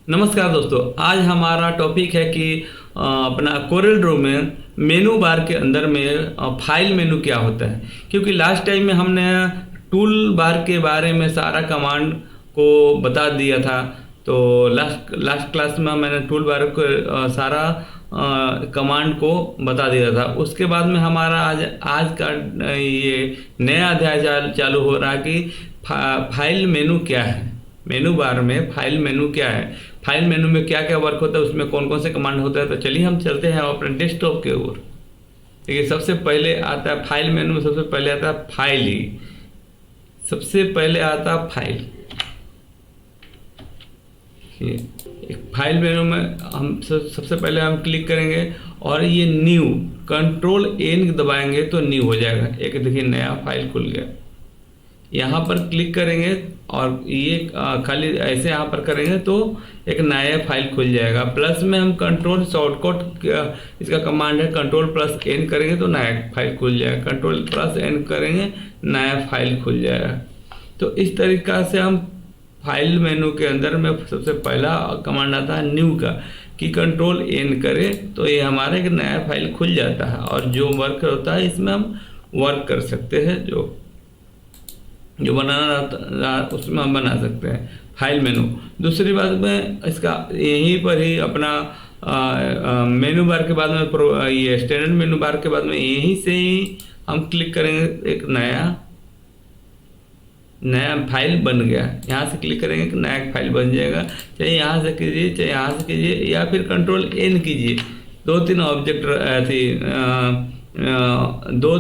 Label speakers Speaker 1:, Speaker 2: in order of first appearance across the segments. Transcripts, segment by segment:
Speaker 1: नमस्कार दोस्तों, आज हमारा टॉपिक है कि अपना कोरल ड्रॉ में मेनू बार के अंदर में फाइल मेनू क्या होता है। क्योंकि लास्ट टाइम में हमने टूल बार के बारे में सारा कमांड को बता दिया था। तो लास्ट क्लास में मैंने टूल बार को सारा कमांड को बता दिया था। उसके बाद में हमारा आज का ये नया अध्याय चालू हो रहा है कि फाइल मेनू क्या है। मेनू बार में फाइल मेनू क्या है, फाइल मेनू में क्या क्या वर्क होता है, उसमें कौन कौन से कमांड होता है। तो चलिए हम चलते हैं अपने डेस्कटॉप के ओर। देखिए, सबसे पहले आता है फाइल मेनू में, सबसे पहले आता है फाइल ही। सबसे पहले आता है फाइल। एक फाइल मेनू में हम सबसे पहले हम क्लिक करेंगे और ये न्यू कंट्रोल एन दबाएंगे तो न्यू हो जाएगा। एक देखिए नया फाइल खुल गया। यहाँ पर क्लिक करेंगे और ये खाली ऐसे यहाँ पर करेंगे तो एक नया फाइल खुल जाएगा। प्लस में हम कंट्रोल शॉर्टकट इसका कमांड है, कंट्रोल प्लस एन करेंगे तो नया फाइल खुल जाएगा। कंट्रोल प्लस एन करेंगे नया फाइल खुल जाएगा। तो इस तरीक़ा से हम फाइल मेनू के अंदर में सबसे पहला कमांड आता है न्यू का, कि कंट्रोल एन करें तो ये हमारा एक नया फाइल खुल जाता है। और जो वर्क होता है इसमें हम वर्क कर सकते हैं, जो बनाना रहता उसमें हम बना सकते हैं फाइल मेनू। दूसरी बात में इसका यहीं पर ही अपना मेनू बार के बाद में ये स्टैंडर्ड मेनू बार के बाद में यहीं से ही हम क्लिक करेंगे, एक नया फाइल बन गया। यहाँ से क्लिक करेंगे कि नया फाइल बन जाएगा। चाहे यहाँ से कीजिए, चाहे यहाँ से कीजिए, या फिर कंट्रोल एन कीजिए। दो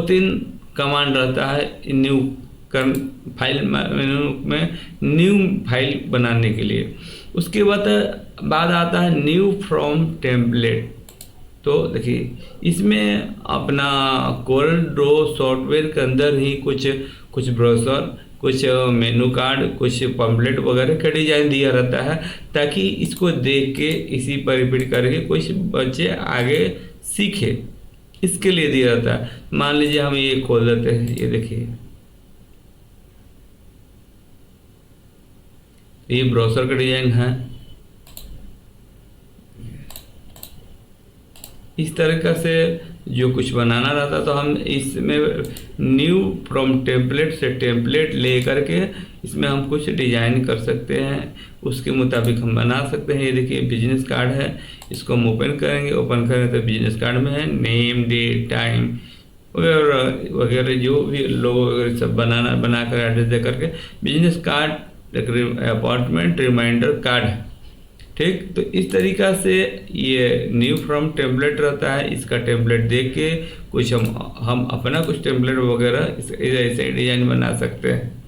Speaker 1: तीन कमांड रहता है न्यू फाइल मेनू में, न्यू फाइल बनाने के लिए। उसके बाद आता है न्यू फ्रॉम टेम्पलेट। तो देखिए, इसमें अपना कोरल ड्रॉ सॉफ्टवेयर के अंदर ही कुछ ब्रोशर, कुछ मेनू कार्ड, कुछ पम्पलेट वगैरह का डिज़ाइन दिया रहता है, ताकि इसको देख के इसी पर रिपीट करके कुछ बच्चे आगे सीखे, इसके लिए दिया रहता है। मान लीजिए हम ये खोल देते हैं, ये देखिए ये ब्राउज़र का डिज़ाइन है। इस तरीक़ा से जो कुछ बनाना रहता तो हम इसमें न्यू फ्रॉम टेम्पलेट से टेम्पलेट ले करके इसमें हम कुछ डिज़ाइन कर सकते हैं, उसके मुताबिक हम बना सकते हैं। ये देखिए बिजनेस कार्ड है, इसको हम ओपन करेंगे। ओपन करें तो बिजनेस कार्ड में है नेम, डेट, टाइम वगैरह वगैरह जो भी लोगो वगैरह सब बना कर एड्रेस दे करके business card, appointment reminder card है। ठीक, तो इस तरीक़ा से ये न्यू फ्रॉम टेम्पलेट रहता है। इसका टेम्पलेट देख के कुछ हम अपना कुछ टेम्पलेट वगैरह ऐसे डिज़ाइन बना सकते हैं।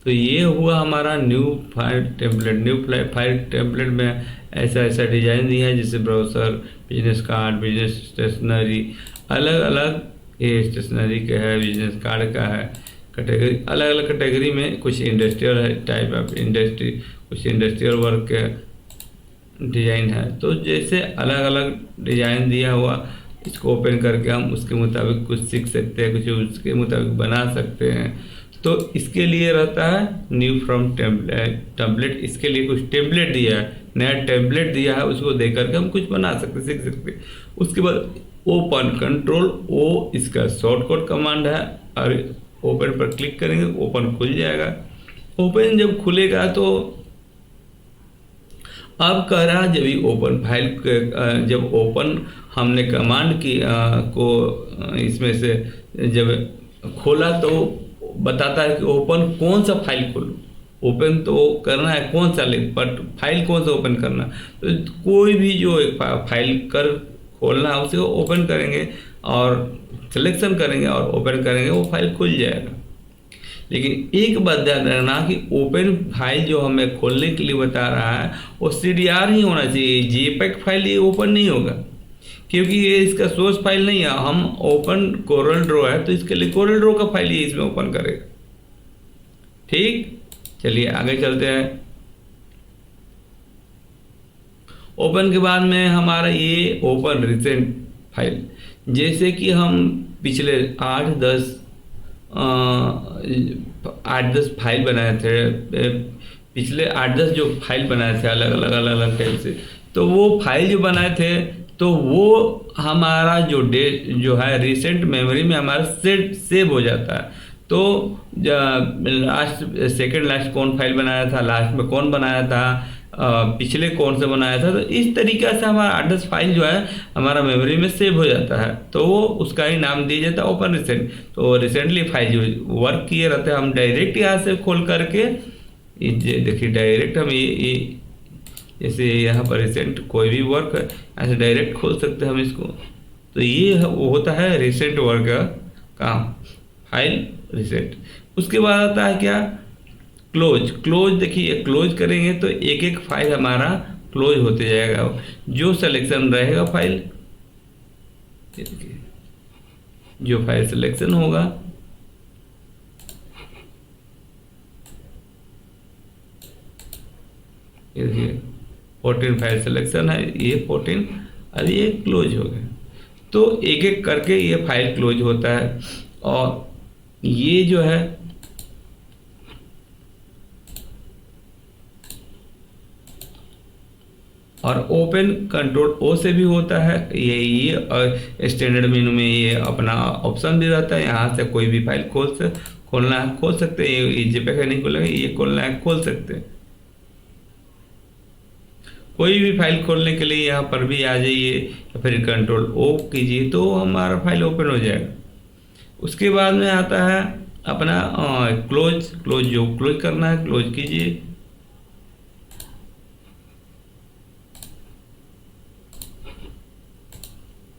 Speaker 1: तो ये हुआ हमारा new file template. New file template में ऐसा डिज़ाइन दिया है, जैसे browser, business card, business stationery, अलग अलग ये स्टेशनरी का है, बिजनेस कार्ड का है। कैटेगरी अलग अलग कैटेगरी में कुछ इंडस्ट्रियल है, टाइप ऑफ इंडस्ट्री, कुछ इंडस्ट्रियल वर्क के डिज़ाइन है। तो जैसे अलग अलग डिज़ाइन दिया हुआ, इसको ओपन करके हम उसके मुताबिक कुछ सीख सकते हैं, कुछ उसके मुताबिक बना सकते हैं। तो इसके लिए रहता है न्यू फ्रॉम टेम्पलेट। इसके लिए कुछ टेम्पलेट दिया है, नया टेम्पलेट दिया है, उसको देख करके हम कुछ बना सकते, सीख सकते। उसके बाद ओपन, कंट्रोल ओ इसका शॉर्टकट कमांड है, और ओपन पर क्लिक करेंगे, ओपन खुल जाएगा। ओपन जब खुलेगा तो अब कह रहा है, जब ये ओपन फाइल जब ओपन हमने कमांड की को इसमें से जब खोला तो बताता है कि ओपन कौन सा फाइल खोलूं। ओपन तो करना है कौन सा, बट फाइल कौन सा ओपन करना। तो कोई भी जो एक फाइल खोलना है उसे ओपन करेंगे और सिलेक्शन करेंगे और ओपन करेंगे, वो फाइल खुल जाएगा। लेकिन एक बात ध्यान रखना कि ओपन फाइल जो हमें खोलने के लिए बता रहा है वो CDR ही होना चाहिए, JPEG फाइल ये ओपन नहीं होगा। क्योंकि ये इसका सोर्स फाइल नहीं है, हम ओपन कोरल ड्रॉ है तो इसके लिए कोरल ड्रॉ का फाइल ही इसमें ओपन करेगा। ठीक, चलिए आगे चलते हैं। ओपन के बाद में हमारा ये ओपन रिसेंट फाइल, जैसे कि हम पिछले 8-10 फाइल बनाए थे, पिछले 8-10 जो फाइल बनाए थे अलग अलग टाइप से, तो वो फाइल जो बनाए थे तो वो हमारा जो है रिसेंट मेमोरी में हमारा सेव हो जाता है। तो लास्ट सेकंड लास्ट कौन फाइल बनाया था, लास्ट में कौन बनाया था, पिछले कौन से बनाया था, तो इस तरीक़ा से हमारा 8-10 फाइल जो है हमारा मेमोरी में सेव हो जाता है। तो वो उसका ही नाम दिया जाता है ओपन रिसेंट। तो रिसेंटली फाइल जो वर्क किए रहते हैं हम डायरेक्ट यहाँ से खोल करके, देखिए डायरेक्ट हम ये जैसे यहाँ पर रिसेंट कोई भी वर्क ऐसे डायरेक्ट खोल सकते हैं हम इसको। तो ये वो होता है रिसेंट वर्क का काम, फाइल रिसेंट। उसके बाद आता है क्या, क्लोज। देखिए क्लोज करेंगे तो एक एक फाइल हमारा क्लोज होते जाएगा, जो सिलेक्शन रहेगा फाइल, जो फाइल सिलेक्शन होगा देखिए 14 फाइल सिलेक्शन है, ये 14 अब ये क्लोज हो गए। तो एक एक करके ये फाइल क्लोज होता है। और ये जो है और ओपन कंट्रोल ओ से भी होता है ये और स्टैंडर्ड मेनू में ये अपना ऑप्शन भी रहता है, यहाँ से कोई भी फाइल खोलना है खोल सकते हैं। ये जेपीईजी नहीं खोलेंगे, ये खोलना है खोल सकते हैं। कोई भी फाइल खोलने के लिए यहाँ पर भी आ जाइए या फिर कंट्रोल ओ कीजिए तो हमारा फाइल ओपन हो जाएगा। उसके बाद में आता है अपना क्लोज जो क्लोज करना है क्लोज कीजिए।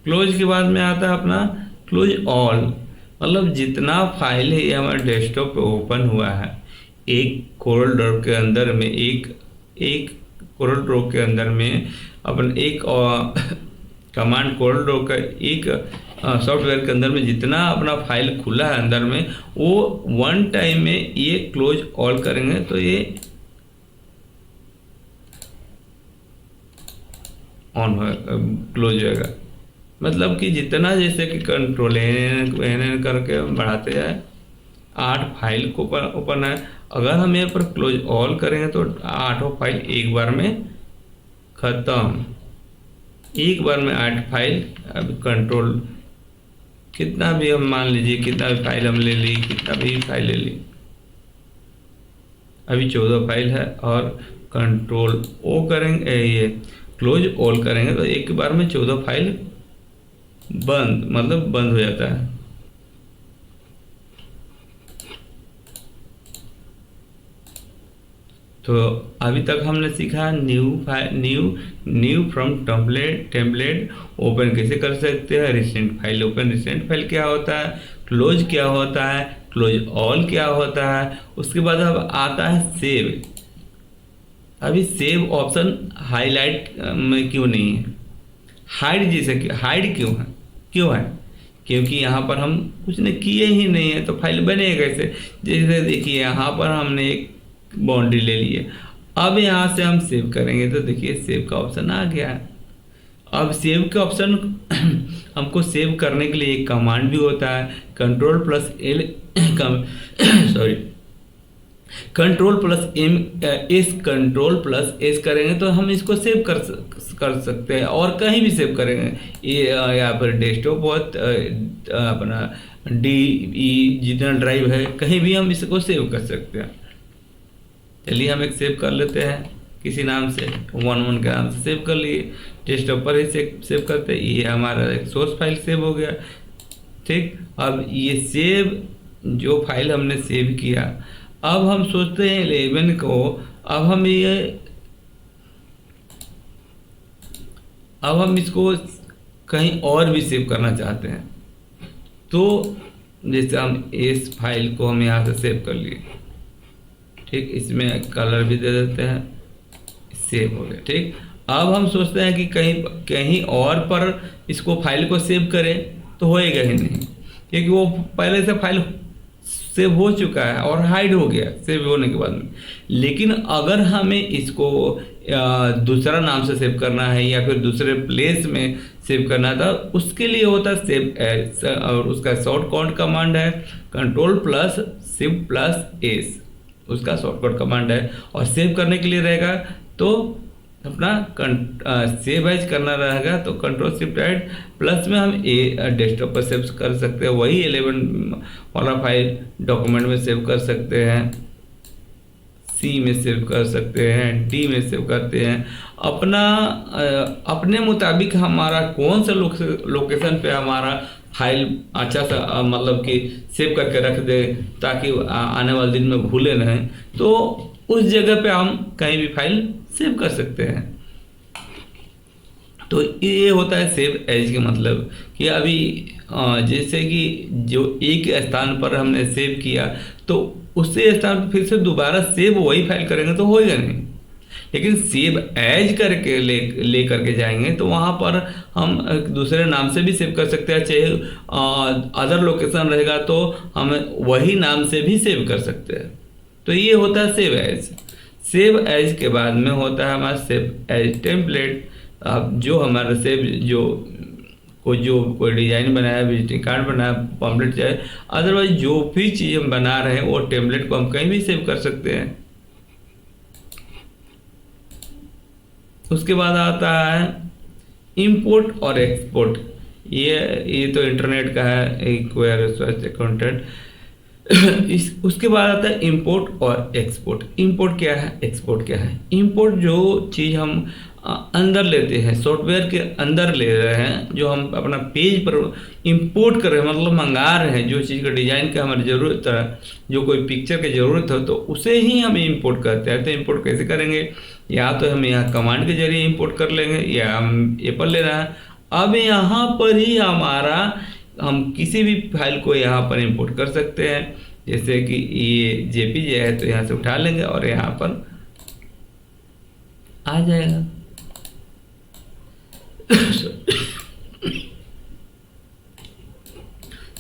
Speaker 1: क्लोज के बाद में आता है अपना क्लोज ऑल, मतलब जितना फाइल है ये हमारे डेस्कटॉप पे ओपन हुआ है, एक कोरल ड्रॉ के अंदर में एक कोरल ड्रॉ के अंदर में अपन एक कमांड कोरल ड्रॉ का एक सॉफ्टवेयर के अंदर में जितना अपना फाइल खुला है अंदर में वो वन टाइम में ये क्लोज ऑल करेंगे तो ये ऑन हो क्लोज होएगा। मतलब कि जितना जैसे कि कंट्रोल एन करके बढ़ाते जाए 8 फाइल को ओपन है, अगर हम यहाँ पर क्लोज ऑल करेंगे तो 8 फाइल एक बार में ख़त्म, एक बार में 8 फाइल। अब कंट्रोल कितना भी हम मान लीजिए कितना भी फाइल हम ले ली, कितना भी फाइल ले ली, अभी 14 फाइल है और कंट्रोल ओ करेंगे ये क्लोज ऑल करेंगे तो एक बार में 14 फाइल बंद हो जाता है। तो अभी तक हमने सीखा न्यू फ्रॉम टेम्पलेट ओपन कैसे कर सकते हैं, recent file open, recent file क्या होता है, क्लोज क्या होता है, क्लोज ऑल क्या होता है। उसके बाद अब आता है सेव। अभी सेव ऑप्शन हाईलाइट में क्यों नहीं है, हाइड जैसे हाइड क्यों है, क्योंकि यहाँ पर हम कुछ ने किए ही नहीं है तो फाइल बनेगा कैसे। जैसे देखिए यहाँ पर हमने एक बाउंड्री ले ली है, अब यहाँ से हम सेव करेंगे तो देखिए सेव का ऑप्शन आ गया है। अब सेव के ऑप्शन हमको सेव करने के लिए एक कमांड भी होता है कंट्रोल प्लस एस करेंगे तो हम इसको सेव कर सकते हैं और कहीं भी सेव करेंगे। ये यहाँ पर डेस्कटॉप बहुत अपना जितना ड्राइव है कहीं भी हम इसको सेव कर सकते हैं। चलिए हम एक सेव कर लेते हैं किसी नाम से 11 के नाम से सेव कर लिए, डेस्कटॉप पर ही सेव करते हैं। ये हमारा एक सोर्स फाइल सेव हो गया। ठीक, अब ये सेव जो फाइल हमने सेव किया, अब हम सोचते हैं 11 को अब हम इसको कहीं और भी सेव करना चाहते हैं तो जैसे हम इस फाइल को हम यहाँ से सेव कर लिए। ठीक, इसमें कलर भी दे देते हैं, सेव हो गया। ठीक, अब हम सोचते हैं कि कहीं कहीं और पर इसको फाइल को सेव करें, तो होएगा ही नहीं, क्योंकि वो पहले से फाइल सेव हो चुका है और हाइड हो गया सेव होने के बाद में। लेकिन अगर हमें इसको दूसरा नाम से सेव करना है या फिर दूसरे प्लेस में सेव करना था, उसके लिए होता है सेव एज, और उसका शॉर्टकट कमांड है Ctrl+Shift+S, उसका शॉर्टकट कमांड है। और सेव करने के लिए रहेगा तो अपना सेव एज करना रहेगा तो Ctrl+Shift+, प्लस में हम डेस्कटॉप पर सेव कर सकते हैं, वही 11 वाला फाइल डॉक्यूमेंट में सेव कर सकते हैं, सी में सेव कर सकते हैं, डी में सेव करते हैं। अपने मुताबिक हमारा कौन सा लोकेशन पे हमारा फाइल अच्छा सा मतलब कि सेव करके रख दे, ताकि आने वाले दिन में भूले नहीं, तो उस जगह पे हम कहीं भी फाइल सेव कर सकते हैं। तो ये होता है सेव एज के मतलब कि अभी जैसे कि जो एक स्थान पर हमने सेव किया, तो उसी स्थान पर फिर से दोबारा सेव वही फाइल करेंगे तो होएगा नहीं। लेकिन सेव एज करके ले करके जाएंगे तो वहाँ पर हम दूसरे नाम से भी सेव कर सकते हैं, चाहे अदर लोकेशन रहेगा तो हम वही नाम से भी सेव कर सकते हैं। तो ये होता है सेव एज। सेव एज के बाद में होता है हमारा सेव एज टेम्पलेट। अब जो हमारा सेव जो कोई डिज़ाइन बनाया, विजिटिंग कार्ड बनाया, पम्पलेट चाहे अदरवाइज जो भी चीज़ हम बना रहे हैं वो टेम्पलेट को हम कहीं भी सेव कर सकते हैं। उसके बाद आता है इंपोर्ट और एक्सपोर्ट। ये तो इंटरनेट का है, एक कंटेंट। उसके बाद आता है इंपोर्ट और एक्सपोर्ट। इंपोर्ट क्या है, एक्सपोर्ट क्या है? इंपोर्ट जो चीज़ हम अंदर लेते हैं, सॉफ्टवेयर के अंदर ले रहे हैं, जो हम अपना पेज पर इंपोर्ट कर रहे हैं, मतलब मंगा रहे हैं, जो चीज़ का डिज़ाइन का हमारी ज़रूरत है, जो कोई पिक्चर की ज़रूरत हो, तो उसे ही हम इंपोर्ट करते हैं। तो इंपोर्ट कैसे करेंगे? या तो हम यहाँ कमांड के जरिए इंपोर्ट कर लेंगे, या हम एप्पल ले रहा है। अब यहाँ पर ही हम किसी भी फाइल को यहाँ पर इंपोर्ट कर सकते हैं। जैसे कि ये जेपीजी है तो यहाँ से उठा लेंगे और यहाँ पर आ जाएगा।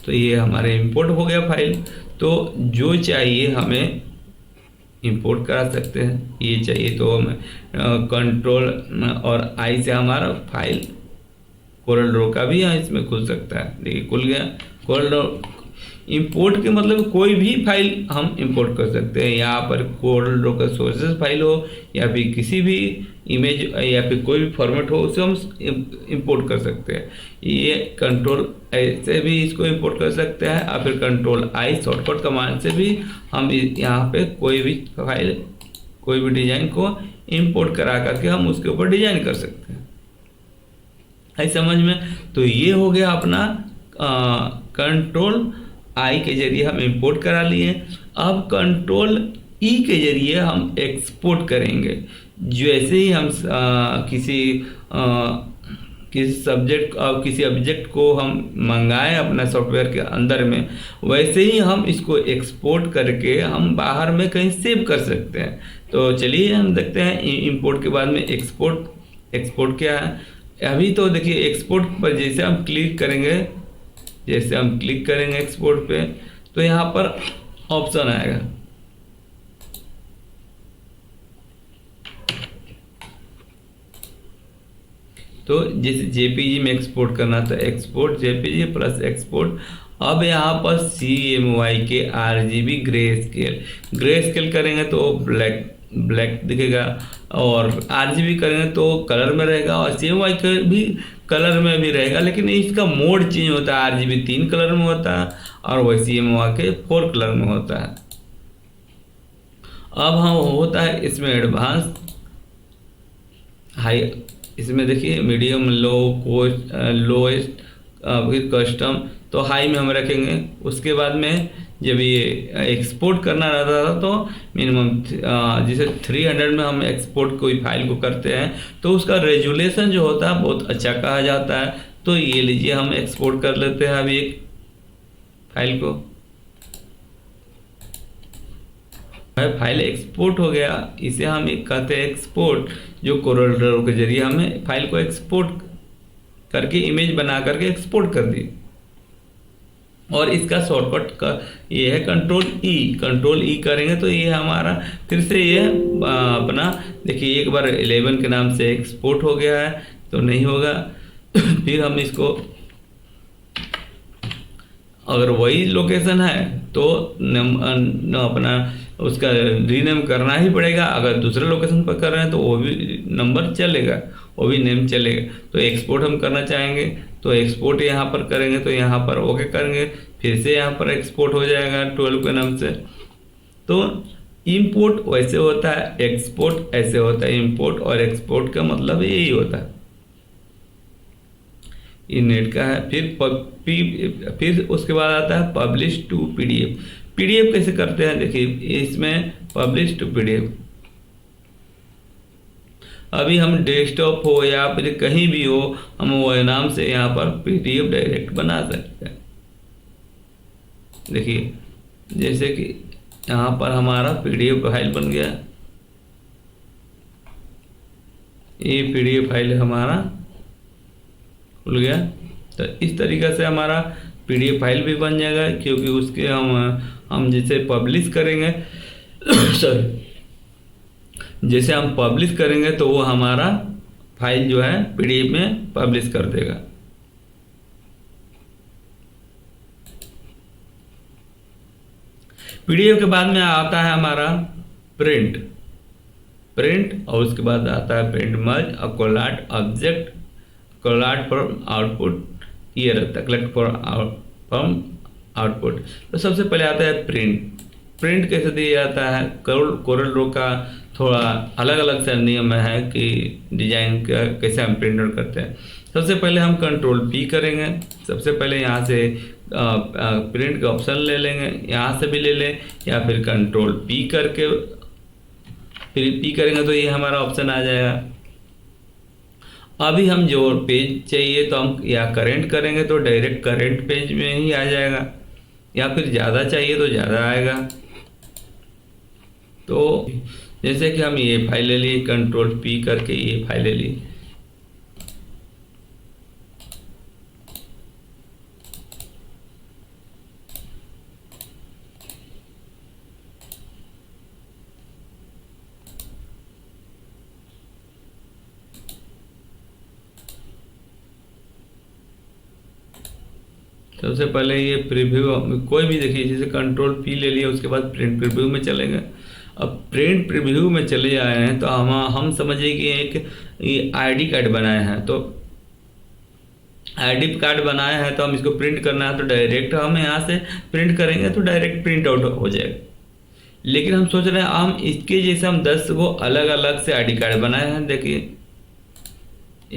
Speaker 1: तो ये हमारे इंपोर्ट हो गया फाइल। तो जो चाहिए हमें इंपोर्ट करा सकते हैं। ये चाहिए तो हम Ctrl और I से हमारा फाइल कोरल ड्रॉ का भी यहाँ इसमें खुल सकता है। देखिए खुल गया कोरल ड्रॉ। इंपोर्ट के मतलब कोई भी फाइल हम इंपोर्ट कर सकते हैं। यहाँ पर कोरल ड्रॉ का सोर्सेस फाइल हो या फिर किसी भी इमेज या फिर कोई भी फॉर्मेट हो, उसे हम इंपोर्ट कर सकते हैं। ये Ctrl से भी इसको इंपोर्ट कर सकते हैं और फिर Ctrl I शॉर्टकट कमांड से भी हम यहाँ पे कोई भी फाइल, कोई भी डिज़ाइन को इंपोर्ट करा करके हम उसके ऊपर डिज़ाइन कर सकते हैं। है समझ में? तो ये हो गया अपना Ctrl I के जरिए हम इंपोर्ट करा लिए। अब Ctrl E के जरिए हम एक्सपोर्ट करेंगे। जैसे ही हम किसी सब्जेक्ट और किसी ऑब्जेक्ट को हम मंगाएं अपना सॉफ्टवेयर के अंदर में, वैसे ही हम इसको एक्सपोर्ट करके हम बाहर में कहीं सेव कर सकते हैं। तो चलिए हम देखते हैं इंपोर्ट के बाद में एक्सपोर्ट। एक्सपोर्ट क्या है? अभी तो देखिए एक्सपोर्ट पर जैसे हम क्लिक करेंगे एक्सपोर्ट पे, तो यहाँ पर ऑप्शन आएगा। तो जैसे जेपीजी में एक्सपोर्ट करना था, एक्सपोर्ट जेपीजी प्लस एक्सपोर्ट। अब यहाँ पर CMYK के RGB ग्रे स्केल करेंगे तो ब्लैक दिखेगा, और RGB करेंगे तो कलर में रहेगा, और CMYK भी कलर में भी रहेगा, लेकिन इसका मोड चेंज होता है। RGB 3 कलर में होता है और वही CMYK 4 कलर में होता है। अब हम होता है इसमें एडवांस, हाई, इसमें देखिए मीडियम, लोएस्ट, फिर कस्टम। तो हाई में हम रखेंगे। उसके बाद में जब ये एक्सपोर्ट करना रहता था तो मिनिमम जैसे 300 में हम एक्सपोर्ट कोई फाइल को करते हैं तो उसका रेजुलेशन जो होता है बहुत अच्छा कहा जाता है। तो ये लीजिए हम एक्सपोर्ट कर लेते हैं अभी एक फाइल को। फाइल एक्सपोर्ट हो गया, इसे हम एक कहते हैं एक्सपोर्ट, जो कोरल ड्रॉ के जरिए हमें फाइल को एक्सपोर्ट करके इमेज बना करके एक्सपोर्ट कर दी। और इसका शॉर्टकट का ये है कंट्रोल ई करेंगे तो ये हमारा फिर से ये अपना देखिए एक बार 11 के नाम से एक्सपोर्ट हो गया है तो नहीं होगा। फिर हम इसको अगर वही लोकेशन है तो अपना उसका रीनेम करना ही पड़ेगा। अगर दूसरे लोकेशन पर कर रहे हैं तो वो भी नंबर चलेगा, वो भी नेम चलेगा। तो एक्सपोर्ट हम करना चाहेंगे तो एक्सपोर्ट यहाँ पर करेंगे तो यहाँ पर ओके करेंगे, फिर से यहाँ पर एक्सपोर्ट हो जाएगा 12 के नाम से। तो इंपोर्ट वैसे होता है, एक्सपोर्ट ऐसे होता है। इंपोर्ट और एक्सपोर्ट का मतलब यही होता है। ये नेट का है। फिर उसके बाद आता है पब्लिश टू पीडीएफ। पीडीएफ कैसे करते हैं देखिए, इसमें पब्लिश टू पीडीएफ अभी हम डेस्कटॉप हो या फिर कहीं भी हो, हम वो नाम से यहाँ पर पीडीएफ डायरेक्ट बना सकते हैं। देखिए जैसे कि यहाँ पर हमारा पीडीएफ फाइल बन गया, ये पीडीएफ फाइल हमारा खुल गया। तो इस तरीक़े से हमारा पीडीएफ फाइल भी बन जाएगा, क्योंकि उसके हम जैसे पब्लिश करेंगे सॉरी जैसे हम पब्लिश करेंगे तो वो हमारा फाइल जो है पीडीएफ में पब्लिश कर देगा। पीडीएफ के बाद में आता है हमारा प्रिंट और उसके बाद आता है प्रिंट मर्ज और कोलाट ऑब्जेक्ट, कोलाट फ्रॉम आउटपुट, ये रहता है कलेक्ट फ्रॉम आउटपुट। तो सबसे पहले आता है प्रिंट कैसे दिया जाता है। कोरल ड्रॉ का थोड़ा अलग अलग सा नियम है कि डिजाइन का कैसे हम प्रिंट आउट करते हैं। सबसे पहले हम कंट्रोल पी करेंगे। सबसे पहले यहाँ से प्रिंट का ऑप्शन ले लेंगे, यहाँ से भी ले लें या फिर कंट्रोल पी करके फिर पी करेंगे तो ये हमारा ऑप्शन आ जाएगा। अभी हम जो पेज चाहिए तो हम या करेंट करेंगे तो डायरेक्ट करेंट पेज में ही आ जाएगा, या फिर ज़्यादा चाहिए तो ज़्यादा आएगा। तो जैसे कि हम ये फाइल ले लिए, कंट्रोल पी करके ये फाइल ले ली। सबसे पहले ये प्रीव्यू कोई भी देखिए, जैसे कंट्रोल पी ले लिया, उसके बाद प्रिंट प्रीव्यू में चलेंगे। अब प्रिंट प्रीव्यू में चले आए हैं तो हम समझिए कि एक ये आईडी कार्ड बनाए हैं, तो आईडी कार्ड बनाए हैं तो हम इसको प्रिंट करना है तो डायरेक्ट हम यहाँ से प्रिंट करेंगे तो डायरेक्ट प्रिंट आउट हो जाएगा। लेकिन हम सोच रहे हैं हम इसके जैसे हम 10 को अलग अलग से आईडी कार्ड बनाए हैं। देखिए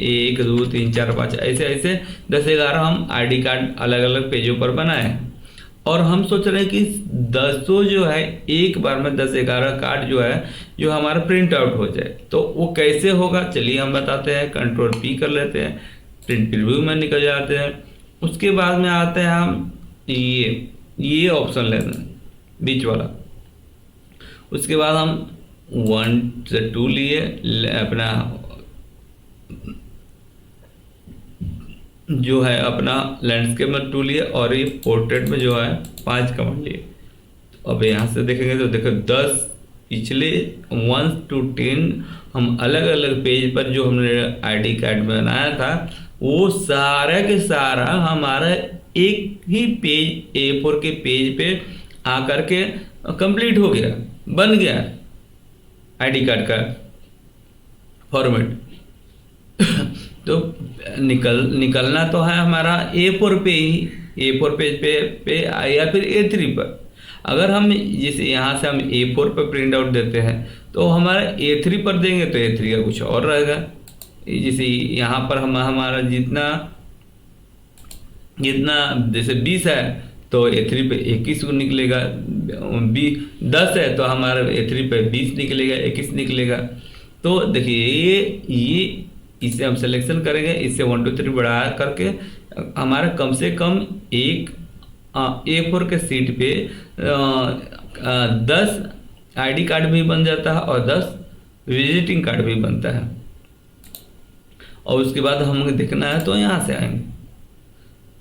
Speaker 1: 1 2 3 4 5 ऐसे 10-11 हम आईडी कार्ड अलग अलग पेजों पर बनाए हैं। और हम सोच रहे हैं कि 10 जो है एक बार में 10-11 कार्ड जो है जो हमारा प्रिंट आउट हो जाए। तो वो कैसे होगा चलिए हम बताते हैं। कंट्रोल पी कर लेते हैं, प्रिंट प्रीव्यू में निकल जाते हैं। उसके बाद में आते हैं हम ये ऑप्शन लेते हैं बीच वाला। उसके बाद हम 1 से 2 लिए अपना जो है अपना लैंडस्केप में 2 लिए और ये पोर्ट्रेट में जो है 5 कमांड लिए। अब यहाँ से देखेंगे तो देखो 10 पिछले 1 to 10 हम अलग अलग पेज पर जो हमने आईडी कार्ड बनाया था वो सारा के सारा हमारा एक ही पेज A4 के पेज पे आकर के कंप्लीट हो गया, बन गया आईडी कार्ड का फॉर्मेट। तो निकलना तो है हमारा A4 पे ही, A4 पेज पे या फिर A3 पर। अगर हम जैसे यहाँ से हम A4 पर प्रिंट आउट देते हैं तो हमारा A3 पर देंगे तो A3 का कुछ और रहेगा। जैसे यहाँ पर हमारा जितना जैसे 20 है तो A3 पे 21 को निकलेगा, 10 है तो हमारा A3 पे 20 निकलेगा, 21 निकलेगा। तो देखिए ये इसे हम सिलेक्शन करेंगे, इससे 1 2 3 बढ़ा करके हमारा कम से कम एक A4 के सीट पे 10 आईडी कार्ड भी बन जाता है और 10 विजिटिंग कार्ड भी बनता है। और उसके बाद हमें देखना है तो यहाँ से आएंगे,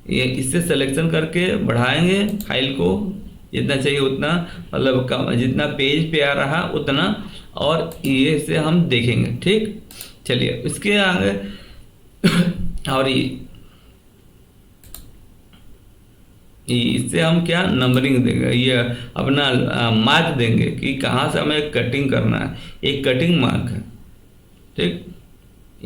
Speaker 1: ये इससे सिलेक्शन करके बढ़ाएंगे फाइल को जितना चाहिए उतना, मतलब कम जितना पेज पे आ रहा उतना, और ये से हम देखेंगे। ठीक, चलिए इसके आगे और इससे हम क्या नंबरिंग देंगे, ये अपना मार्क देंगे कि कहाँ से हमें कटिंग करना है, एक कटिंग मार्क है। ठीक,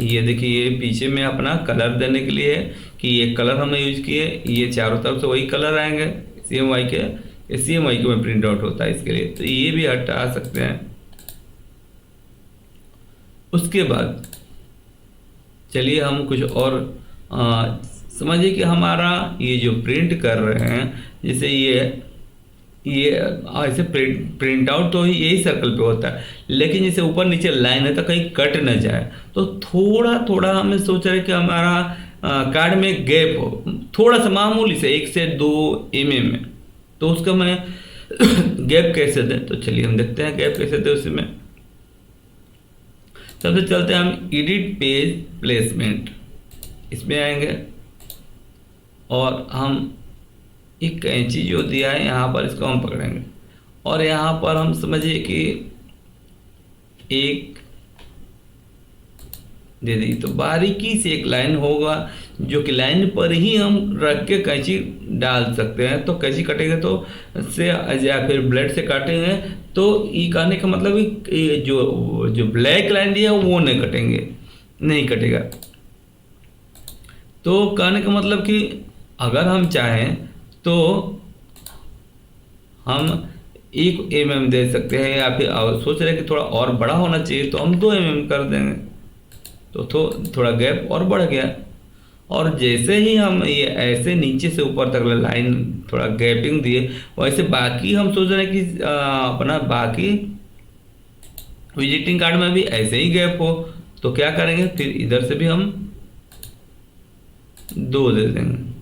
Speaker 1: ये देखिए ये पीछे में अपना कलर देने के लिए है कि ये कलर हमने यूज किए, ये चारों तरफ से वही कलर आएंगे CMYK के, CMYK में प्रिंट आउट होता है इसके लिए, तो ये भी हटा सकते हैं। उसके बाद चलिए हम कुछ और समझिए कि हमारा ये जो प्रिंट कर रहे हैं, जैसे ये ऐसे प्रिंट आउट तो यही सर्कल पे होता है, लेकिन जैसे ऊपर नीचे लाइन है तो कहीं कट न जाए, तो थोड़ा थोड़ा हमें सोच रहे कि हमारा कार्ड में गैप हो, थोड़ा सा मामूली से 1 से 2 mm में, तो उसका मैं गैप कैसे दें, तो चलिए हम देखते हैं गैप कैसे दें। उसमें सबसे चलते हैं हम एडिट पेज प्लेसमेंट, इसमें आएंगे और हम एक कैंची जो दिया है यहाँ पर इसको हम पकड़ेंगे और यहाँ पर हम समझिए कि एक दे दी, तो बारीकी से एक लाइन होगा जो कि लाइन पर ही हम रख के कैंची डाल सकते हैं। तो कैंची कटेंगे तो से या फिर ब्लेड से काटेंगे तो ये कहने का मतलब कि जो ब्लैक लाइन दिया है वो नहीं कटेंगे, नहीं कटेगा। तो कहने का मतलब कि अगर हम चाहें तो हम 1 mm दे सकते हैं, या फिर सोच रहे हैं कि थोड़ा और बड़ा होना चाहिए तो हम 2 mm कर देंगे, तो थोड़ा गैप और बढ़ गया। और जैसे ही हम ये ऐसे नीचे से ऊपर तक लाइन थोड़ा गैपिंग दिए, वैसे बाकी हम सोच रहे हैं कि अपना बाकी विजिटिंग कार्ड में भी ऐसे ही गैप हो, तो क्या करेंगे फिर इधर से भी हम 2 दे देंगे।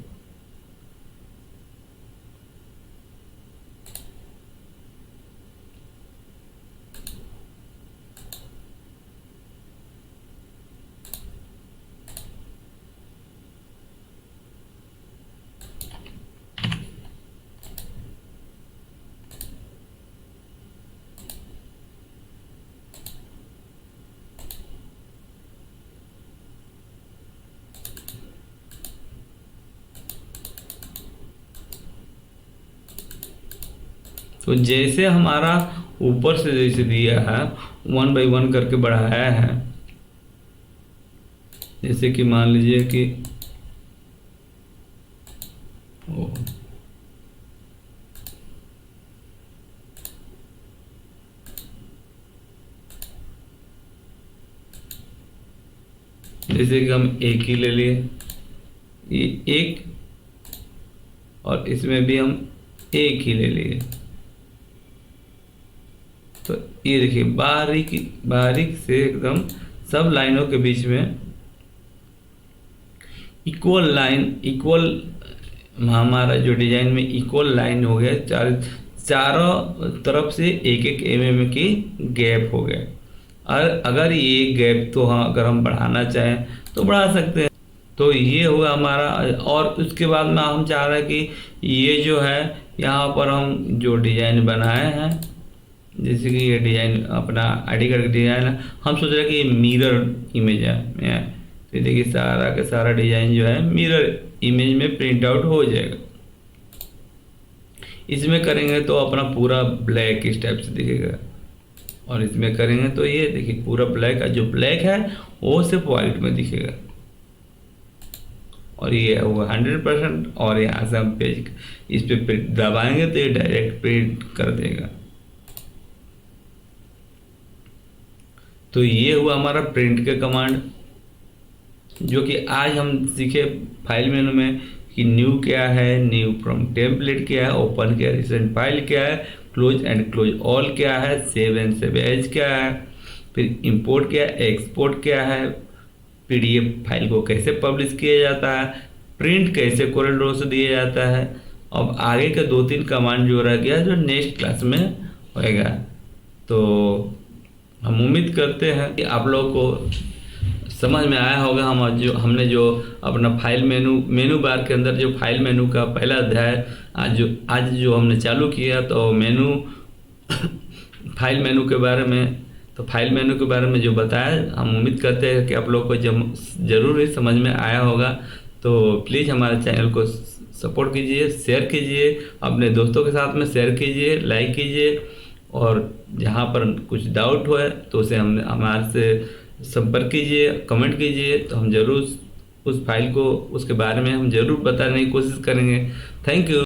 Speaker 1: तो जैसे हमारा ऊपर से जैसे दिया है 1 by 1 करके बढ़ाया है, जैसे कि मान लीजिए कि जैसे कि हम एक ही ले लिए, ये एक, और इसमें भी हम एक ही ले लिए, तो ये देखिए बारीक से एकदम सब लाइनों के बीच में इक्वल हमारा जो डिजाइन में इक्वल लाइन हो गया, चारों तरफ से 1-1 mm की गैप हो गया। और अगर ये गैप तो हाँ अगर हम बढ़ाना चाहें तो बढ़ा सकते हैं। तो ये हुआ हमारा, और उसके बाद में हम चाह रहे हैं कि ये जो है यहाँ पर हम जो डिजाइन बनाए हैं, जैसे कि ये डिजाइन अपना आईडी कार्ड का डिजाइन है, हम सोच रहे हैं कि ये मिरर इमेज है, तो देखिए सारा का सारा डिजाइन जो है मिरर इमेज में प्रिंट आउट हो जाएगा। इसमें करेंगे तो अपना पूरा ब्लैक इस टाइप से दिखेगा, और इसमें करेंगे तो ये देखिए पूरा ब्लैक का जो ब्लैक है वो सिर्फ वाइट में दिखेगा, और ये होगा 100%। और यहाँ से हम पेज इस पे दबाएंगे तो ये डायरेक्ट प्रिंट कर देगा। तो ये हुआ हमारा प्रिंट के कमांड, जो कि आज हम सीखे फाइल मेनू में कि न्यू क्या है, न्यू फ्रॉम टेम्पलेट क्या है, ओपन क्या है, रिसेंट फाइल क्या है, क्लोज एंड क्लोज ऑल क्या है, सेव एंड सेव एज क्या है, फिर इंपोर्ट क्या है, एक्सपोर्ट क्या है, PDF फाइल को कैसे पब्लिश किया जाता है, प्रिंट कैसे कोरल ड्रॉ से दिया जाता है। अब आगे के 2-3 कमांड जो रह गया जो नेक्स्ट क्लास में होएगा। तो हम उम्मीद करते हैं कि आप लोगों को समझ में आया होगा। हमने जो अपना फाइल मेनू बार के अंदर जो फाइल मेनू का पहला अध्याय आज जो हमने चालू किया, तो फाइल मेनू के बारे में जो बताया, हम उम्मीद करते हैं कि आप लोग को ज़रूर ही समझ में आया होगा। तो प्लीज़ हमारे चैनल को सपोर्ट कीजिए, शेयर कीजिए, अपने दोस्तों के साथ में शेयर कीजिए, लाइक कीजिए, और जहाँ पर कुछ डाउट हो तो उसे हमारे से संपर्क कीजिए, कमेंट कीजिए, तो हम ज़रूर उस फाइल को उसके बारे में हम ज़रूर बताने की कोशिश करेंगे। Thank you.